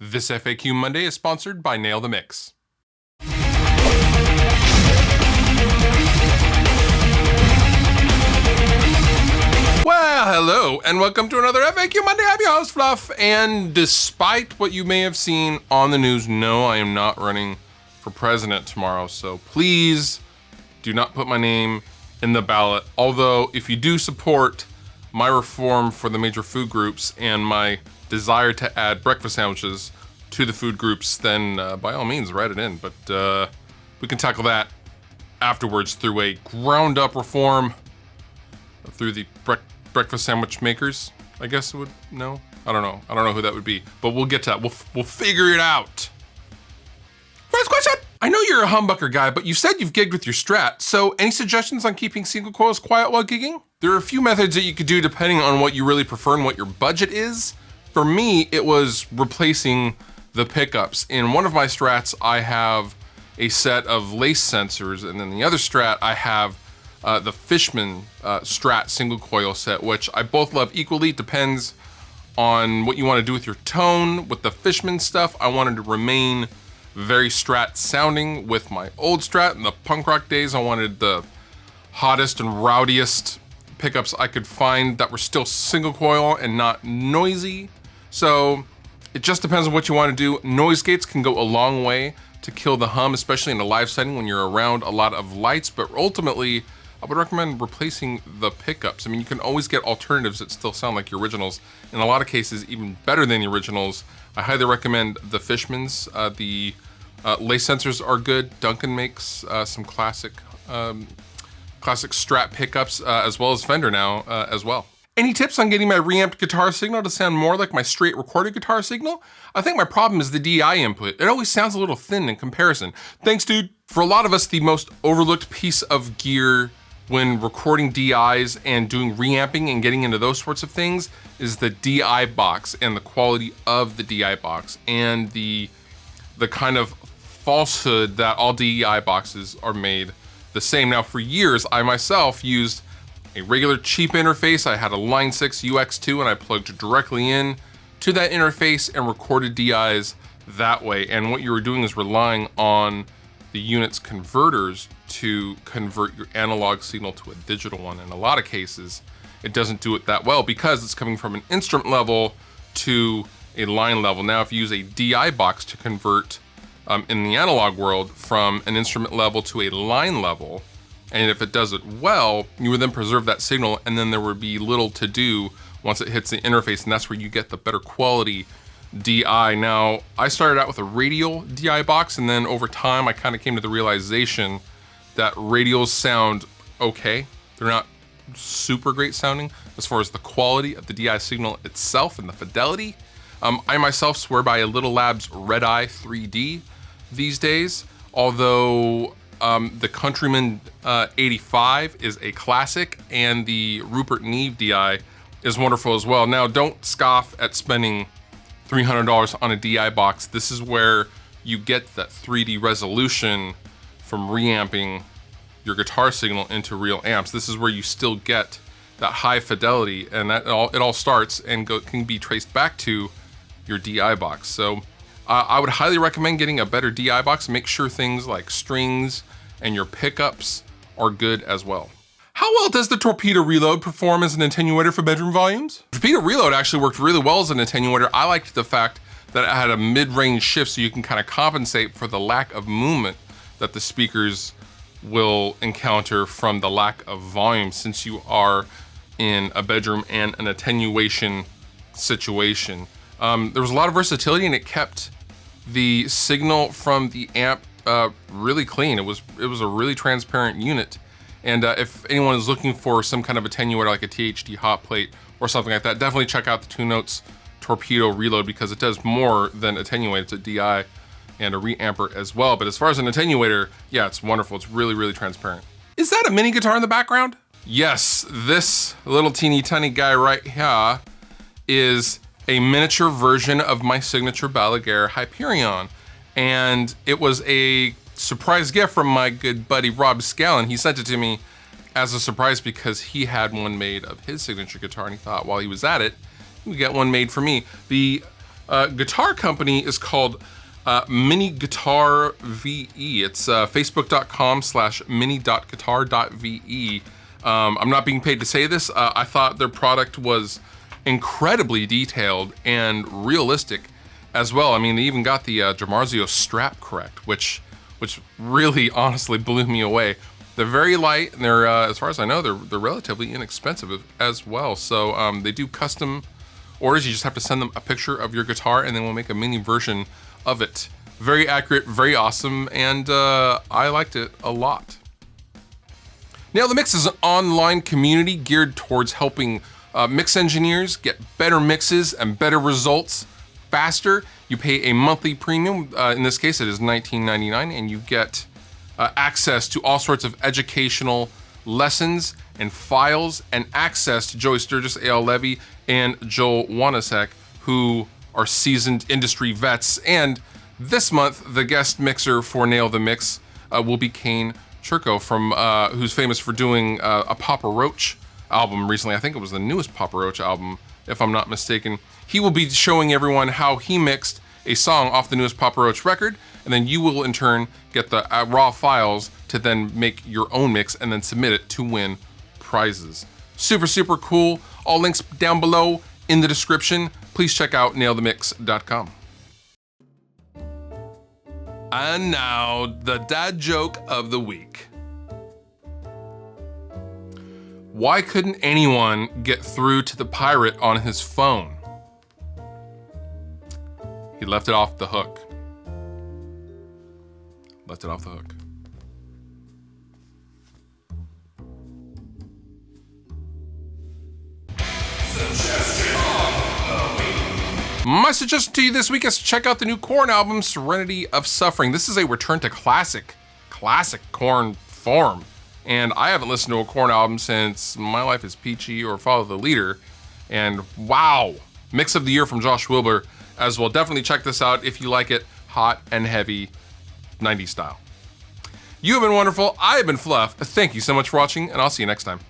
This FAQ Monday is sponsored by Nail the Mix. Well, hello, and welcome to another FAQ Monday. I'm your host, Fluff, and despite what you may have seen on the news, no, I am not running for president tomorrow, so please do not put my name in the ballot. Although, if you do support my reform for the major food groups and my desire to add breakfast sandwiches to the food groups, then by all means, write it in. But we can tackle that afterwards through a ground-up reform through the breakfast sandwich makers, I guess it would. No, I don't know. I don't know who that would be, but we'll get to that. We'll figure it out. First question. I know you're a humbucker guy, but you said you've gigged with your Strat. So any suggestions on keeping single coils quiet while gigging? There are a few methods that you could do depending on what you really prefer and what your budget is. For me, it was replacing the pickups. In one of my Strats, I have a set of lace sensors, and in the other Strat, I have the Fishman Strat single coil set, which I both love equally. Depends on what you want to do with your tone. With the Fishman stuff, I wanted to remain very Strat sounding. With my old Strat in the punk rock days, I wanted the hottest and rowdiest pickups I could find that were still single coil and not noisy. So it just depends on what you want to do. Noise gates can go a long way to kill the hum, especially in a live setting when you're around a lot of lights, but ultimately I would recommend replacing the pickups. I mean, you can always get alternatives that still sound like your originals. In a lot of cases, even better than the originals. I highly recommend the Fishmans. The lace sensors are good. Duncan makes some classic Strat pickups, as well as Fender now as well. Any tips on getting my reamped guitar signal to sound more like my straight recorded guitar signal? I think my problem is the DI input. It always sounds a little thin in comparison. Thanks, dude. For a lot of us, the most overlooked piece of gear when recording DIs and doing reamping and getting into those sorts of things is the DI box and the quality of the DI box and the kind of falsehood that all DI boxes are made the same. Now, for years, I myself used a regular cheap interface. I had a Line 6 UX2 and I plugged directly in to that interface and recorded DIs that way. And what you were doing is relying on the unit's converters to convert your analog signal to a digital one. In a lot of cases, it doesn't do it that well because it's coming from an instrument level to a line level. Now, if you use a DI box to convert in the analog world from an instrument level to a line level, and if it does it well, you would then preserve that signal, and then there would be little to do once it hits the interface, and that's where you get the better quality DI. Now, I started out with a radial DI box, and then over time, I kind of came to the realization that radials sound okay. They're not super great sounding as far as the quality of the DI signal itself and the fidelity. I myself swear by a Little Labs Red Eye 3D these days, although the Countryman 85 is a classic, and the Rupert Neve DI is wonderful as well. Now, don't scoff at spending $300 on a DI box. This is where you get that 3D resolution from reamping your guitar signal into real amps. This is where you still get that high fidelity, and that it all starts and can be traced back to your DI box. So I would highly recommend getting a better DI box. Make sure things like strings and your pickups are good as well. How well does the Torpedo Reload perform as an attenuator for bedroom volumes? Torpedo Reload actually worked really well as an attenuator. I liked the fact that it had a mid-range shift so you can kind of compensate for the lack of movement that the speakers will encounter from the lack of volume, since you are in a bedroom and an attenuation situation. There was a lot of versatility, and it kept the signal from the amp really clean. It was a really transparent unit. And if anyone is looking for some kind of attenuator like a THD hot plate or something like that, definitely check out the 2 Notes Torpedo Reload, because it does more than attenuate. It's a DI and a reamper as well. But as far as an attenuator, yeah, it's wonderful. It's really, really transparent. Is that a mini guitar in the background? Yes, this little teeny tiny guy right here is a miniature version of my signature Balaguer Hyperion. And it was a surprise gift from my good buddy Rob Scallon. He sent it to me as a surprise because he had one made of his signature guitar, and he thought while he was at it, he would get one made for me. The Guitar company is called Mini Guitar VE. It's facebook.com/mini.guitar.ve. I'm not being paid to say this. I thought their product was incredibly detailed and realistic as well. I mean, they even got the Dramarzio strap correct, which really honestly blew me away. They're very light, and they're, as far as I know, they're relatively inexpensive as well. So they do custom orders. You just have to send them a picture of your guitar, and then we'll make a mini version of it. Very accurate, very awesome, and I liked it a lot. Nail the Mix is an online community geared towards helping mix engineers get better mixes and better results faster. You pay a monthly premium. In this case, it is $19.99, and you get access to all sorts of educational lessons and files, and access to Joey Sturgis, A.L. Levy, and Joel Wanasek, who are seasoned industry vets. And this month, the guest mixer for Nail the Mix will be Kane Churko, from who's famous for doing a Papa Roach album recently. I think it was the newest Papa Roach album, if I'm not mistaken. He will be showing everyone how he mixed a song off the newest Papa Roach record, and then you will in turn get the raw files to then make your own mix and then submit it to win prizes. Super, super cool. All links down below in the description. Please check out nailthemix.com. And now, the dad joke of the week. Why couldn't anyone get through to the pirate on his phone? He left it off the hook. Left it off the hook. My suggestion to you this week is to check out the new Korn album, Serenity of Suffering. This is a return to classic Korn form. And I haven't listened to a Korn album since My Life is Peachy or Follow the Leader. And wow, mix of the year from Josh Wilbur as well. Definitely check this out if you like it hot and heavy, 90s style. You have been wonderful. I have been Fluff. Thank you so much for watching, and I'll see you next time.